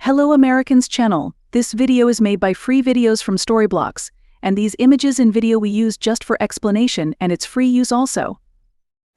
Hello Americans channel. This video is made by free videos from Storyblocks, and these images and video we use just for explanation and it's free use also.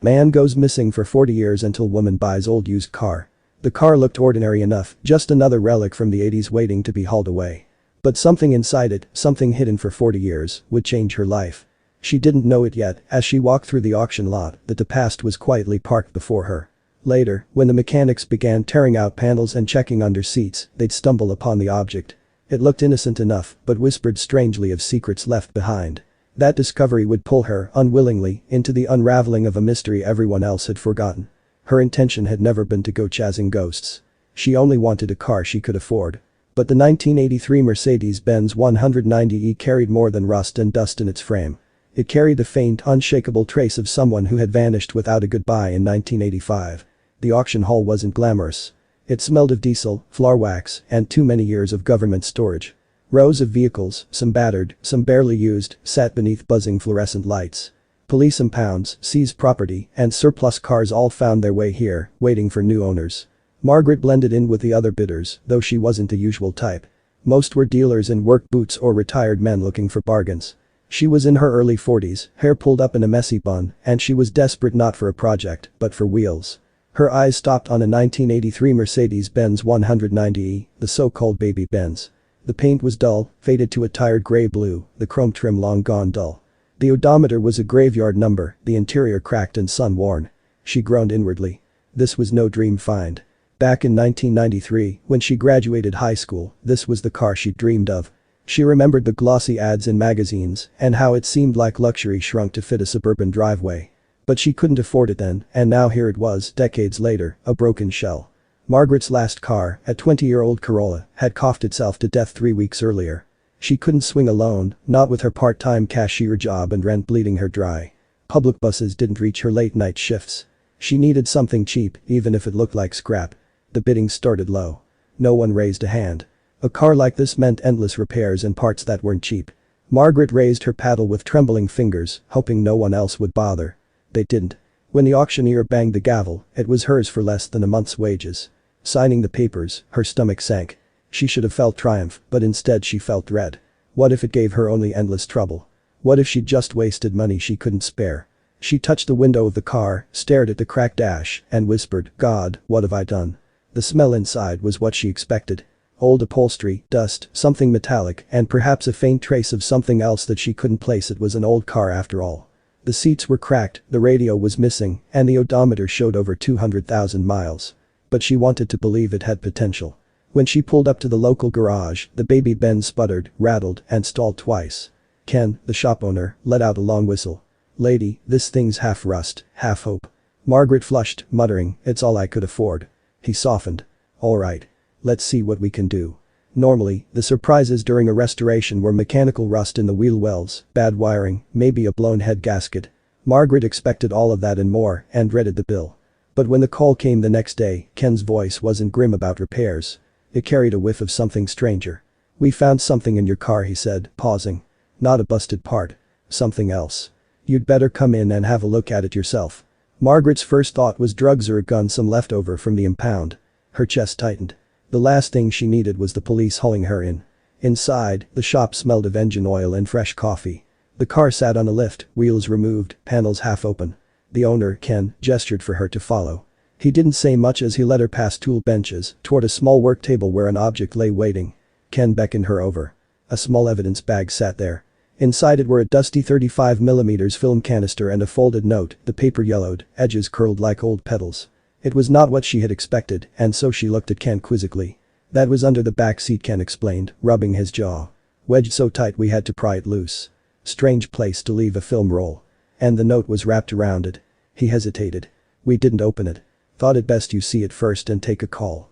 Man goes missing for 40 years until woman buys old used car. The car looked ordinary enough, just another relic from the 80s waiting to be hauled away. But something inside it, something hidden for 40 years, would change her life. She didn't know it yet as she walked through the auction lot that the past was quietly parked before her. Later, when the mechanics began tearing out panels and checking under seats, they'd stumble upon the object. It looked innocent enough, but whispered strangely of secrets left behind. That discovery would pull her, unwillingly, into the unraveling of a mystery everyone else had forgotten. Her intention had never been to go chasing ghosts. She only wanted a car she could afford. But the 1983 Mercedes-Benz 190E carried more than rust and dust in its frame. It carried the faint, unshakable trace of someone who had vanished without a goodbye in 1985. The auction hall wasn't glamorous. It smelled of diesel, floor wax, and too many years of government storage. Rows of vehicles, some battered, some barely used, sat beneath buzzing fluorescent lights. Police impounds, seized property, and surplus cars all found their way here, waiting for new owners. Margaret blended in with the other bidders, though she wasn't the usual type. Most were dealers in work boots or retired men looking for bargains. She was in her early 40s, hair pulled up in a messy bun, and she was desperate not for a project, but for wheels. Her eyes stopped on a 1983 Mercedes-Benz 190E, the so-called baby Benz. The paint was dull, faded to a tired gray blue, the chrome trim long gone dull. The odometer was a graveyard number, the interior cracked and sun-worn. She groaned inwardly. This was no dream find. Back in 1993, when she graduated high school, this was the car she'd dreamed of. She remembered the glossy ads in magazines and how it seemed like luxury shrunk to fit a suburban driveway. But she couldn't afford it then, and now here it was, decades later, a broken shell. Margaret's last car, a 20-year-old Corolla, had coughed itself to death 3 weeks earlier. She couldn't swing alone, not with her part-time cashier job and rent bleeding her dry. Public buses didn't reach her late-night shifts. She needed something cheap, even if it looked like scrap. The bidding started low. No one raised a hand. A car like this meant endless repairs and parts that weren't cheap. Margaret raised her paddle with trembling fingers, hoping no one else would bother. They didn't. When the auctioneer banged the gavel, it was hers for less than a month's wages. Signing the papers, her stomach sank. She should have felt triumph, but instead she felt dread. What if it gave her only endless trouble? What if she'd just wasted money she couldn't spare? She touched the window of the car, stared at the cracked dash, and whispered, "God, what have I done?" The smell inside was what she expected. Old upholstery, dust, something metallic, and perhaps a faint trace of something else that she couldn't place. It was an old car after all. The seats were cracked, the radio was missing, and the odometer showed over 200,000 miles. But she wanted to believe it had potential. When she pulled up to the local garage, the baby Benz sputtered, rattled, and stalled twice. Ken, the shop owner, let out a long whistle. "Lady, this thing's half rust, half hope." Margaret flushed, muttering, "It's all I could afford." He softened. "All right. Let's see what we can do." Normally, the surprises during a restoration were mechanical rust in the wheel wells, bad wiring, maybe a blown head gasket. Margaret expected all of that and more, and dreaded the bill. But when the call came the next day, Ken's voice wasn't grim about repairs. It carried a whiff of something stranger. "We found something in your car," he said, pausing. "Not a busted part. Something else. You'd better come in and have a look at it yourself." Margaret's first thought was drugs or a gun, some leftover from the impound. Her chest tightened. The last thing she needed was the police hauling her in. Inside, the shop smelled of engine oil and fresh coffee. The car sat on a lift, wheels removed, panels half open. The owner, Ken, gestured for her to follow. He didn't say much as he led her past tool benches, toward a small work table where an object lay waiting. Ken beckoned her over. A small evidence bag sat there. Inside it were a dusty 35mm film canister and a folded note, the paper yellowed, edges curled like old petals. It was not what she had expected, and so she looked at Ken quizzically. "That was under the back seat," Ken explained, rubbing his jaw. "Wedged so tight we had to pry it loose. Strange place to leave a film roll. And the note was wrapped around it." He hesitated. "We didn't open it. Thought it best you see it first and take a call."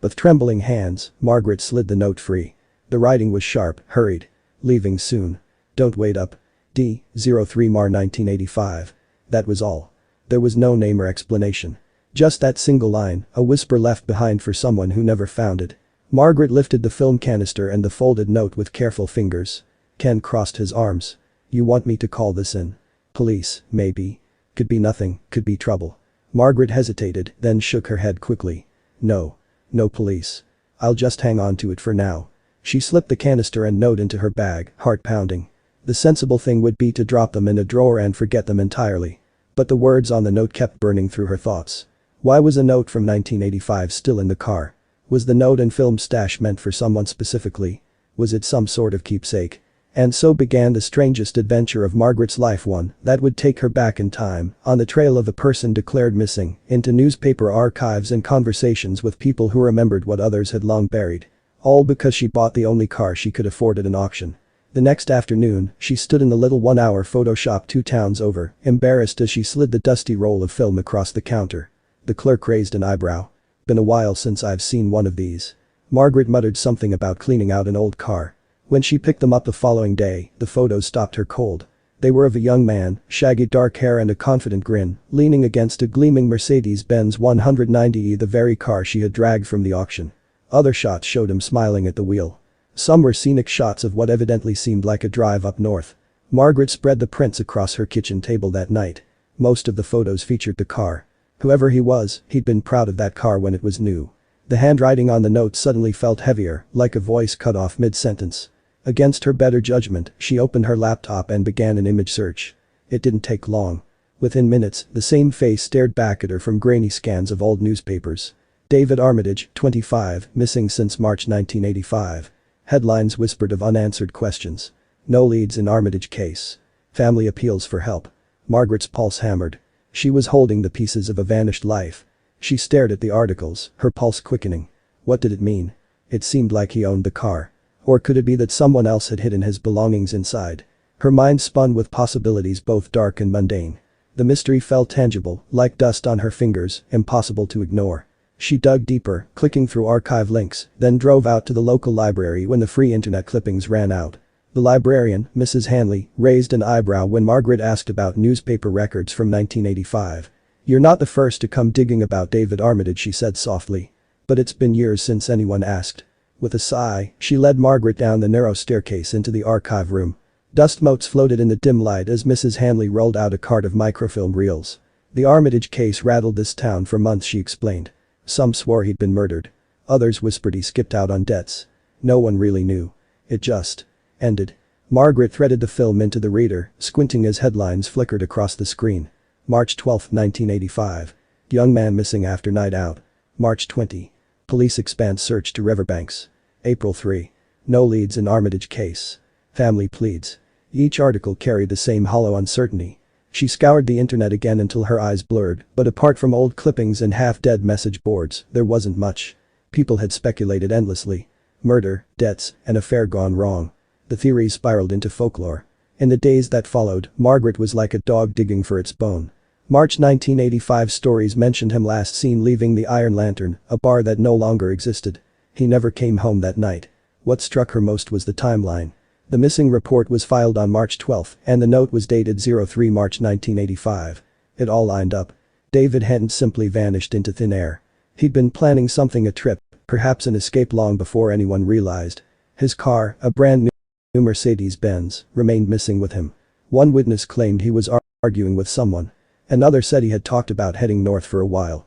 With trembling hands, Margaret slid the note free. The writing was sharp, hurried. "Leaving soon. Don't wait up. D03 Mar 1985. That was all. There was no name or explanation. Just that single line, a whisper left behind for someone who never found it. Margaret lifted the film canister and the folded note with careful fingers. Ken crossed his arms. "You want me to call this in? Police, maybe. Could be nothing, could be trouble." Margaret hesitated, then shook her head quickly. "No. No police. I'll just hang on to it for now. She slipped the canister and note into her bag, heart pounding. The sensible thing would be to drop them in a drawer and forget them entirely. But the words on the note kept burning through her thoughts. Why was a note from 1985 still in the car? Was the note and film stash meant for someone specifically? Was it some sort of keepsake? And so began the strangest adventure of Margaret's life, one that would take her back in time, on the trail of a person declared missing, into newspaper archives and conversations with people who remembered what others had long buried. All because she bought the only car she could afford at an auction. The next afternoon, she stood in the little one-hour photo shop 2 towns over, embarrassed as she slid the dusty roll of film across the counter. The clerk raised an eyebrow. Been a while since I've seen one of these. Margaret muttered something about cleaning out an old car. When she picked them up the following day, the photos stopped her cold. They were of a young man, shaggy dark hair and a confident grin, leaning against a gleaming Mercedes-Benz 190E, the very car she had dragged from the auction. Other shots showed him smiling at the wheel. Some were scenic shots of what evidently seemed like a drive up north. Margaret spread the prints across her kitchen table that night. Most of the photos featured the car. Whoever he was, he'd been proud of that car when it was new. The handwriting on the note suddenly felt heavier, like a voice cut off mid-sentence. Against her better judgment, she opened her laptop and began an image search. It didn't take long. Within minutes, the same face stared back at her from grainy scans of old newspapers. David Armitage, 25, missing since March 1985. Headlines whispered of unanswered questions. No leads in Armitage case. Family appeals for help. Margaret's pulse hammered. She was holding the pieces of a vanished life. She stared at the articles, her pulse quickening. What did it mean? It seemed like he owned the car. Or could it be that someone else had hidden his belongings inside? Her mind spun with possibilities both dark and mundane. The mystery felt tangible, like dust on her fingers, impossible to ignore. She dug deeper, clicking through archive links, then drove out to the local library when the free internet clippings ran out. The librarian, Mrs. Hanley, raised an eyebrow when Margaret asked about newspaper records from 1985. "You're not the first to come digging about David Armitage," she said softly. "But it's been years since anyone asked." With a sigh, she led Margaret down the narrow staircase into the archive room. Dust motes floated in the dim light as Mrs. Hanley rolled out a cart of microfilm reels. "The Armitage case rattled this town for months," she explained. "Some swore he'd been murdered. Others whispered he skipped out on debts. No one really knew. It just ended." Margaret threaded the film into the reader, squinting as headlines flickered across the screen. March 12, 1985. Young man missing after night out. March 20. Police expand search to riverbanks. April 3. No leads in Armitage case. Family pleads. Each article carried the same hollow uncertainty. She scoured the internet again until her eyes blurred, but apart from old clippings and half-dead message boards, there wasn't much. People had speculated endlessly. Murder, debts, an affair gone wrong. The theories spiraled into folklore. In the days that followed, Margaret was like a dog digging for its bone. March 1985 stories mentioned him last seen leaving the Iron Lantern, a bar that no longer existed. He never came home that night. What struck her most was the timeline. The missing report was filed on March 12 and the note was dated 03 March 1985. It all lined up. David hadn't simply vanished into thin air. He'd been planning something, a trip, perhaps an escape, long before anyone realized. His car, a brand new Mercedes-Benz, remained missing with him. One witness claimed he was arguing with someone. Another said he had talked about heading north for a while.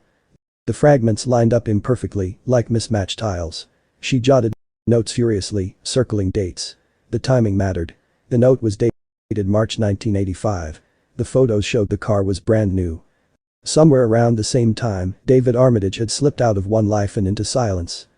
The fragments lined up imperfectly, like mismatched tiles. She jotted notes furiously, circling dates. The timing mattered. The note was dated March 1985. The photos showed the car was brand new. Somewhere around the same time, David Armitage had slipped out of one life and into silence.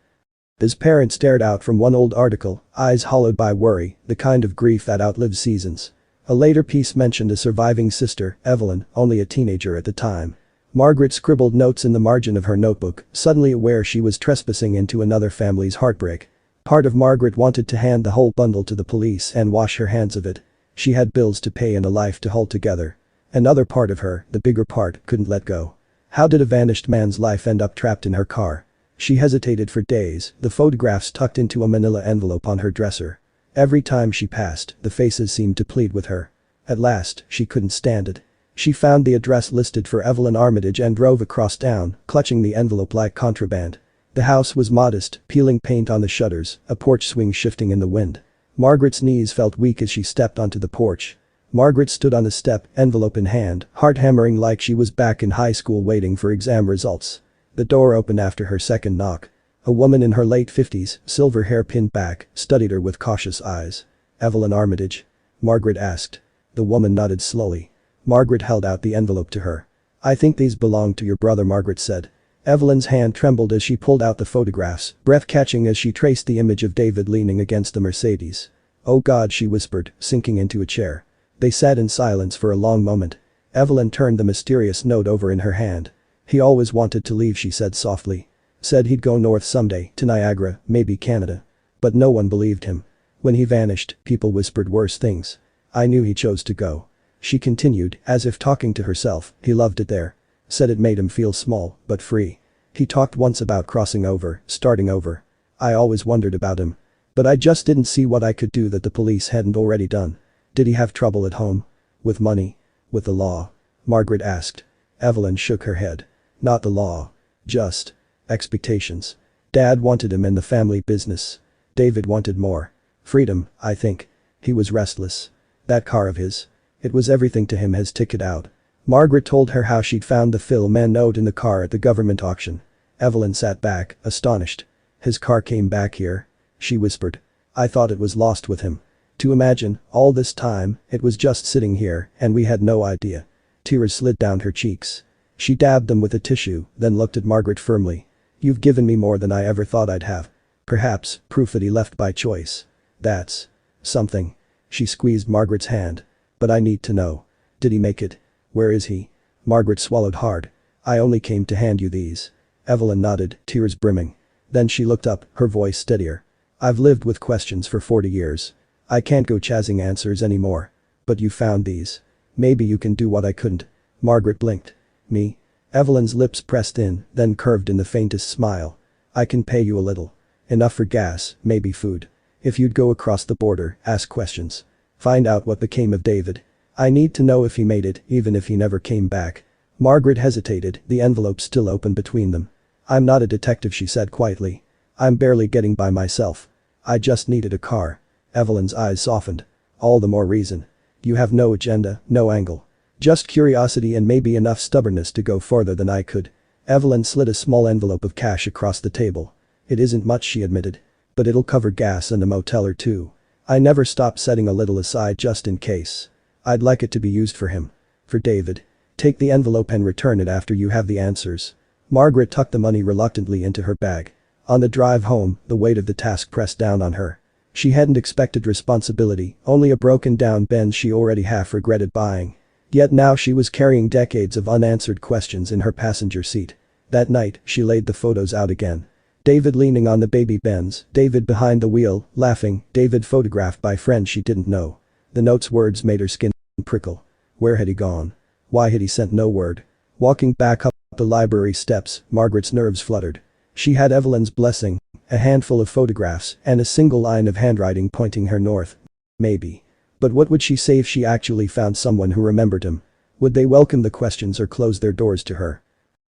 His parents stared out from one old article, eyes hollowed by worry, the kind of grief that outlives seasons. A later piece mentioned a surviving sister, Evelyn, only a teenager at the time. Margaret scribbled notes in the margin of her notebook, suddenly aware she was trespassing into another family's heartbreak. Part of Margaret wanted to hand the whole bundle to the police and wash her hands of it. She had bills to pay and a life to hold together. Another part of her, the bigger part, couldn't let go. How did a vanished man's life end up trapped in her car? She hesitated for days, the photographs tucked into a manila envelope on her dresser. Every time she passed, the faces seemed to plead with her. At last, she couldn't stand it. She found the address listed for Evelyn Armitage and drove across town, clutching the envelope like contraband. The house was modest, peeling paint on the shutters, a porch swing shifting in the wind. Margaret's knees felt weak as she stepped onto the porch. Margaret stood on the step, envelope in hand, heart hammering like she was back in high school waiting for exam results. The door opened after her second knock. A woman in her late 50s, silver hair pinned back, studied her with cautious eyes. "Evelyn Armitage?" Margaret asked. The woman nodded slowly. Margaret held out the envelope to her. "I think these belong to your brother," Margaret said. Evelyn's hand trembled as she pulled out the photographs, breath catching as she traced the image of David leaning against the Mercedes. "Oh God," she whispered, sinking into a chair. They sat in silence for a long moment. Evelyn turned the mysterious note over in her hand. "He always wanted to leave," she said softly. "Said he'd go north someday, to Niagara, maybe Canada. But no one believed him. When he vanished, people whispered worse things. I knew he chose to go." She continued, as if talking to herself, "He loved it there. Said it made him feel small, but free. He talked once about crossing over, starting over. I always wondered about him. But I just didn't see what I could do that the police hadn't already done." "Did he have trouble at home? With money? With the law?" Margaret asked. Evelyn shook her head. "Not the law. Just expectations. Dad wanted him in the family business. David wanted more. Freedom, I think. He was restless. That car of his. It was everything to him, his ticket out." Margaret told her how she'd found the Phil Man note in the car at the government auction. Evelyn sat back, astonished. "His car came back here?" she whispered. "I thought it was lost with him. To imagine, all this time, it was just sitting here and we had no idea." Tears slid down her cheeks. She dabbed them with a tissue, then looked at Margaret firmly. "You've given me more than I ever thought I'd have. Perhaps, proof that he left by choice. That's something." She squeezed Margaret's hand. "But I need to know. Did he make it? Where is he?" Margaret swallowed hard. "I only came to hand you these." Evelyn nodded, tears brimming. Then she looked up, her voice steadier. "I've lived with questions for 40 years. I can't go chasing answers anymore. But you found these. Maybe you can do what I couldn't." Margaret blinked. "Me?" Evelyn's lips pressed in, then curved in the faintest smile. "I can pay you a little. Enough for gas, maybe food. If you'd go across the border, ask questions. Find out what became of David. I need to know if he made it, even if he never came back." Margaret hesitated, the envelope still open between them. "I'm not a detective," she said quietly. "I'm barely getting by myself. I just needed a car." Evelyn's eyes softened. "All the more reason. You have no agenda, no angle. Just curiosity and maybe enough stubbornness to go farther than I could." Evelyn slid a small envelope of cash across the table. "It isn't much," she admitted. "But it'll cover gas and a motel or two. I never stop setting a little aside just in case. I'd like it to be used for him. For David. Take the envelope and return it after you have the answers." Margaret tucked the money reluctantly into her bag. On the drive home, the weight of the task pressed down on her. She hadn't expected responsibility, only a broken-down Benz she already half regretted buying. Yet now she was carrying decades of unanswered questions in her passenger seat. That night, she laid the photos out again. David leaning on the baby Benz, David behind the wheel, laughing, David photographed by friends she didn't know. The note's words made her skin prickle. Where had he gone? Why had he sent no word? Walking back up the library steps, Margaret's nerves fluttered. She had Evelyn's blessing, a handful of photographs, and a single line of handwriting pointing her north. Maybe. But what would she say if she actually found someone who remembered him? Would they welcome the questions or close their doors to her?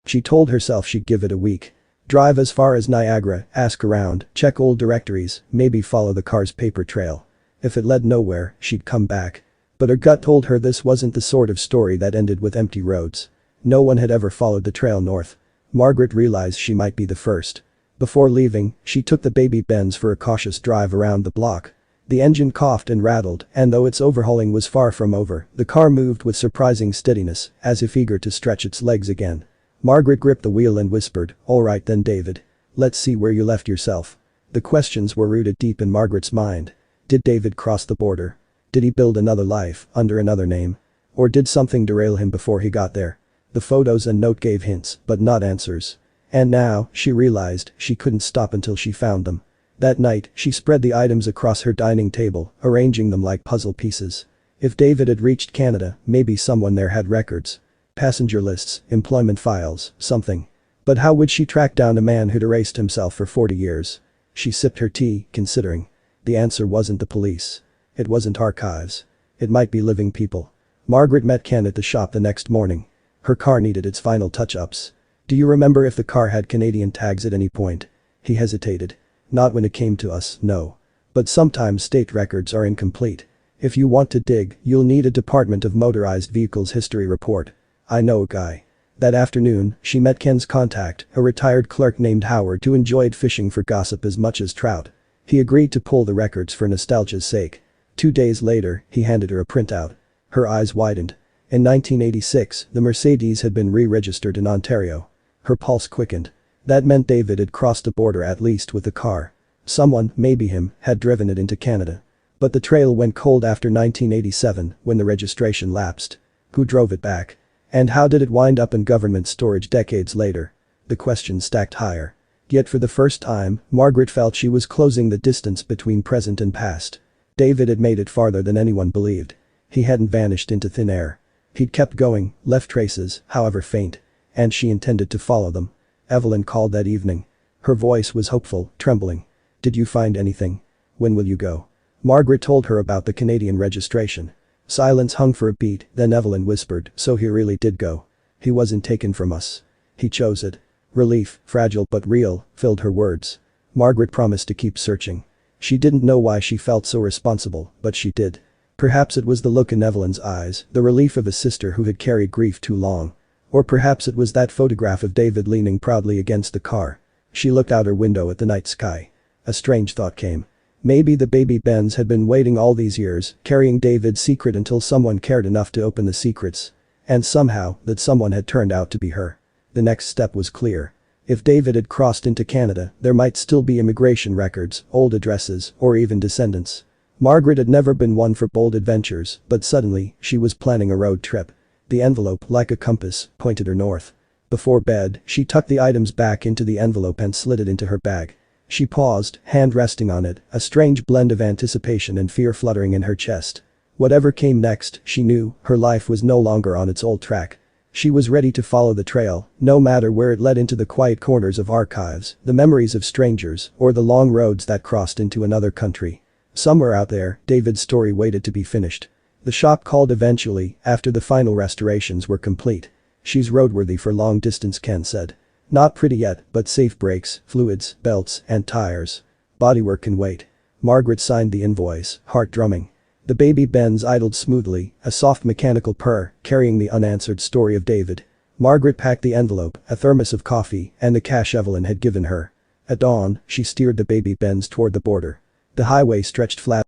She told herself she'd give it a week. Drive as far as Niagara, ask around, check old directories, maybe follow the car's paper trail. If it led nowhere, she'd come back. But her gut told her this wasn't the sort of story that ended with empty roads. No one had ever followed the trail north. Margaret realized she might be the first. Before leaving, she took the baby Benz for a cautious drive around the block. The engine coughed and rattled, and though its overhauling was far from over, the car moved with surprising steadiness, as if eager to stretch its legs again. Margaret gripped the wheel and whispered, "All right then, David. Let's see where you left yourself." The questions were rooted deep in Margaret's mind. Did David cross the border? Did he build another life, under another name? Or did something derail him before he got there? The photos and note gave hints, but not answers. And now, she realized, she couldn't stop until she found them. That night, she spread the items across her dining table, arranging them like puzzle pieces. If David had reached Canada, maybe someone there had records. Passenger lists, employment files, something. But how would she track down a man who'd erased himself for 40 years? She sipped her tea, considering. The answer wasn't the police. It wasn't archives. It might be living people. Margaret met Ken at the shop the next morning. Her car needed its final touch-ups. "Do you remember if the car had Canadian tags at any point?" He hesitated. "Not when it came to us, no. But sometimes state records are incomplete. If you want to dig, you'll need a Department of Motorized Vehicles history report. I know a guy." That afternoon, she met Ken's contact, a retired clerk named Howard who enjoyed fishing for gossip as much as trout. He agreed to pull the records for nostalgia's sake. 2 days later, he handed her a printout. Her eyes widened. In 1986, the Mercedes had been re-registered in Ontario. Her pulse quickened. That meant David had crossed the border at least with the car. Someone, maybe him, had driven it into Canada. But the trail went cold after 1987 when the registration lapsed. Who drove it back? And how did it wind up in government storage decades later? The question stacked higher. Yet for the first time, Margaret felt she was closing the distance between present and past. David had made it farther than anyone believed. He hadn't vanished into thin air. He'd kept going, left traces, however faint. And she intended to follow them. Evelyn called that evening. Her voice was hopeful, trembling. "Did you find anything? When will you go?" Margaret told her about the Canadian registration. Silence hung for a beat, then Evelyn whispered, "So he really did go. He wasn't taken from us. He chose it." Relief, fragile but real, filled her words. Margaret promised to keep searching. She didn't know why she felt so responsible, but she did. Perhaps it was the look in Evelyn's eyes, the relief of a sister who had carried grief too long. Or perhaps it was that photograph of David leaning proudly against the car. She looked out her window at the night sky. A strange thought came. Maybe the baby Bens had been waiting all these years, carrying David's secret until someone cared enough to open the secrets. And somehow, that someone had turned out to be her. The next step was clear. If David had crossed into Canada, there might still be immigration records, old addresses, or even descendants. Margaret had never been one for bold adventures, but suddenly, she was planning a road trip. The envelope, like a compass, pointed her north. Before bed, she tucked the items back into the envelope and slid it into her bag. She paused, hand resting on it, a strange blend of anticipation and fear fluttering in her chest. Whatever came next, she knew, her life was no longer on its old track. She was ready to follow the trail, no matter where it led into the quiet corners of archives, the memories of strangers, or the long roads that crossed into another country. Somewhere out there, David's story waited to be finished. The shop called eventually, after the final restorations were complete. "She's roadworthy for long distance," Ken said. "Not pretty yet, but safe brakes, fluids, belts, and tires. Bodywork can wait." Margaret signed the invoice, heart drumming. The baby Bens idled smoothly, a soft mechanical purr, carrying the unanswered story of David. Margaret packed the envelope, a thermos of coffee, and the cash Evelyn had given her. At dawn, she steered the baby Bens toward the border. The highway stretched flat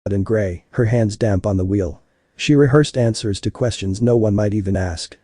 and gray, her hands damp on the wheel. She rehearsed answers to questions no one might even ask.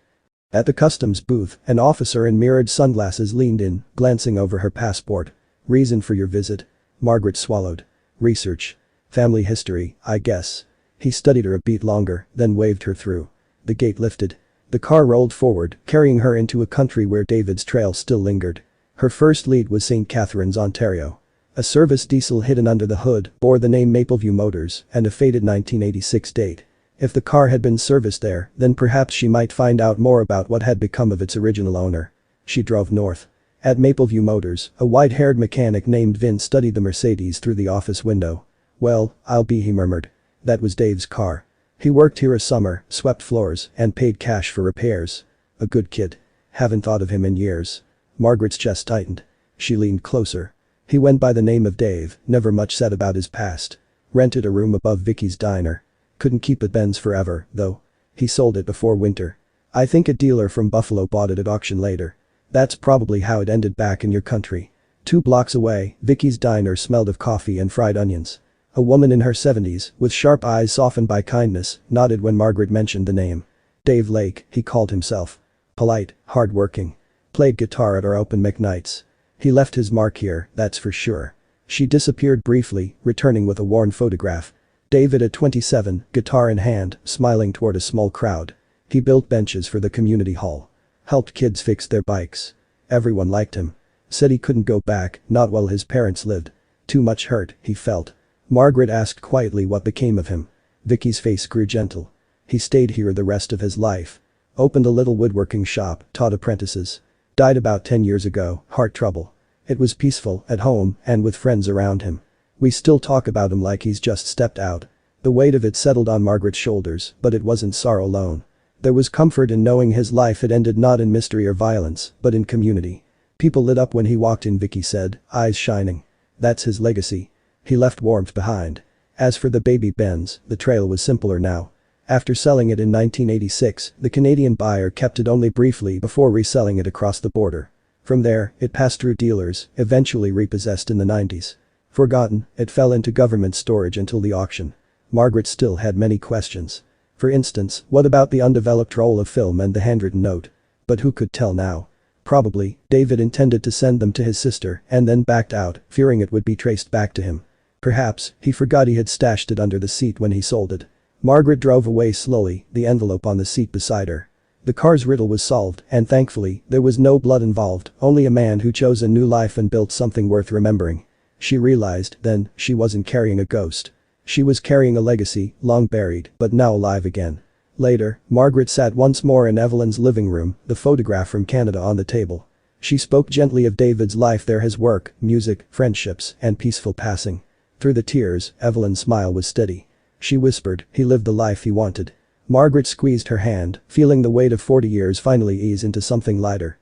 At the customs booth, an officer in mirrored sunglasses leaned in, glancing over her passport. "Reason for your visit?" Margaret swallowed. "Research. Family history, I guess." He studied her a beat longer, then waved her through. The gate lifted. The car rolled forward, carrying her into a country where David's trail still lingered. Her first lead was St. Catharines, Ontario. A service diesel hidden under the hood bore the name Mapleview Motors and a faded 1986 date. If the car had been serviced there, then perhaps she might find out more about what had become of its original owner. She drove north. At Mapleview Motors, a white-haired mechanic named Vin studied the Mercedes through the office window. "Well, I'll be," he murmured. That was Dave's car. He worked here a summer, swept floors, and paid cash for repairs. A good kid. Haven't thought of him in years. Margaret's chest tightened. She leaned closer. He went by the name of Dave, never much said about his past. Rented a room above Vicky's diner. Couldn't keep it Ben's forever, though. He sold it before winter. I think a dealer from Buffalo bought it at auction later. That's probably how it ended back in your country. 2 blocks away, Vicky's diner smelled of coffee and fried onions. A woman in her 70s, with sharp eyes softened by kindness, nodded when Margaret mentioned the name. Dave Lake, he called himself. Polite, hard-working. Played guitar at our open mic nights. He left his mark here, that's for sure. She disappeared briefly, returning with a worn photograph. David at 27, guitar in hand, smiling toward a small crowd. He built benches for the community hall. Helped kids fix their bikes. Everyone liked him. Said he couldn't go back, not while his parents lived. Too much hurt, he felt. Margaret asked quietly what became of him. Vicky's face grew gentle. He stayed here the rest of his life. Opened a little woodworking shop, taught apprentices. Died about 10 years ago, heart trouble. It was peaceful, at home, and with friends around him. We still talk about him like he's just stepped out. The weight of it settled on Margaret's shoulders, but it wasn't sorrow alone. There was comfort in knowing his life had ended not in mystery or violence, but in community. People lit up when he walked in, Vicky said, eyes shining. That's his legacy. He left warmth behind. As for the baby Bens, the trail was simpler now. After selling it in 1986, the Canadian buyer kept it only briefly before reselling it across the border. From there, it passed through dealers, eventually repossessed in the 90s. Forgotten, it fell into government storage until the auction. Margaret still had many questions. For instance, what about the undeveloped roll of film and the handwritten note? But who could tell now? Probably, David intended to send them to his sister and then backed out, fearing it would be traced back to him. Perhaps, he forgot he had stashed it under the seat when he sold it. Margaret drove away slowly, the envelope on the seat beside her. The car's riddle was solved, and thankfully, there was no blood involved, only a man who chose a new life and built something worth remembering. She realized, then, she wasn't carrying a ghost. She was carrying a legacy, long buried, but now alive again. Later, Margaret sat once more in Evelyn's living room, the photograph from Canada on the table. She spoke gently of David's life there, his work, music, friendships, and peaceful passing. Through the tears, Evelyn's smile was steady. She whispered, he lived the life he wanted. Margaret squeezed her hand, feeling the weight of 40 years finally ease into something lighter.